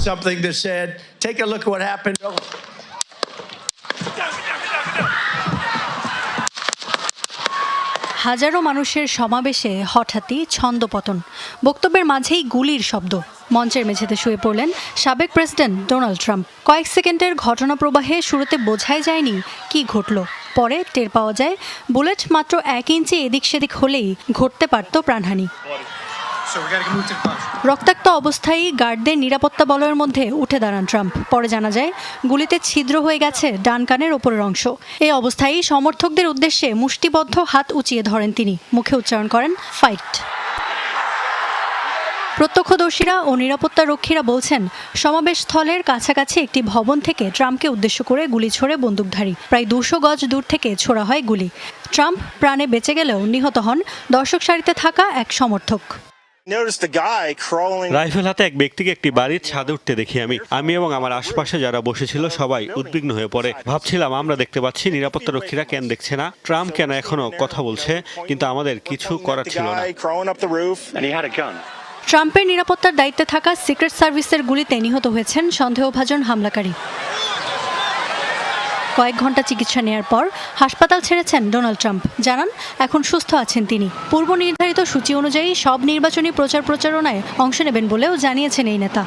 something that said, take a look at what happened. হাজারো মানুষের সমাবেশে হঠাৎই ছন্দপতন, বক্তব্যের মাঝেই গুলির শব্দ। মঞ্চের মেঝেতে শুয়ে পড়লেন সাবেক প্রেসিডেন্ট ডোনাল্ড ট্রাম্প। কয়েক সেকেন্ডের ঘটনা প্রবাহে শুরুতে বোঝাই যায়নি কি ঘটল। পরে টের পাওয়া যায় বুলেট মাত্র 1 ইঞ্চি এদিক সেদিক হলেই ঘটতে পারত প্রাণহানি। রক্তাক্ত অবস্থায় গার্ডদের নিরাপত্তা বলয়ের মধ্যে উঠে দাঁড়ান ট্রাম্প। পরে জানা যায় গুলিতে ছিদ্র হয়ে গেছে ডান কানের ওপরের অংশ। এই অবস্থায় সমর্থকদের উদ্দেশ্যে মুষ্টিবদ্ধ হাত উঁচিয়ে ধরেন তিনি, মুখে উচ্চারণ করেন ফাইট। প্রত্যক্ষদর্শীরা ও নিরাপত্তা রক্ষীরা বলছেন সমাবেশ স্থলের কাছাকাছি একটি ভবন থেকে ট্রাম্পকে উদ্দেশ্য করে গুলি ছোড়ে বন্দুকধারী। প্রায় 200 গজ দূর থেকে ছোড়া হয় গুলি। ট্রাম্প প্রাণে বেঁচে গেলেও নিহত হন দর্শক সারিতে থাকা এক সমর্থক। রাইফেল হাতে এক ব্যক্তিকে একটি বাড়ির ছাদে উঠতে দেখি আমি এবং আমার আশপাশে যারা বসেছিল সবাই উদ্বিগ্ন হয়ে পড়ে। ভাবছিলাম আমরা দেখতে পাচ্ছি, নিরাপত্তা রক্ষীরা কেন দেখছে না, ট্রাম্প কেন এখনো কথা বলছে, কিন্তু আমাদের কিছু করার ছিল না। ট্রাম্পের নিরাপত্তার দায়িত্বে থাকা সিক্রেট সার্ভিসের গুলিতে নিহত হয়েছেন সন্দেহভাজন হামলাকারী। কয়েক ঘন্টা চিকিৎসা নেয়ার পর হাসপাতাল ছেড়েছেন ডোনাল্ড ট্রাম্প। জানান এখন সুস্থ আছেন তিনি। পূর্ব নির্ধারিত সূচি অনুযায়ী সব নির্বাচনী প্রচারণায় অংশ নেবেন বলেও জানিয়েছেন এই নেতা।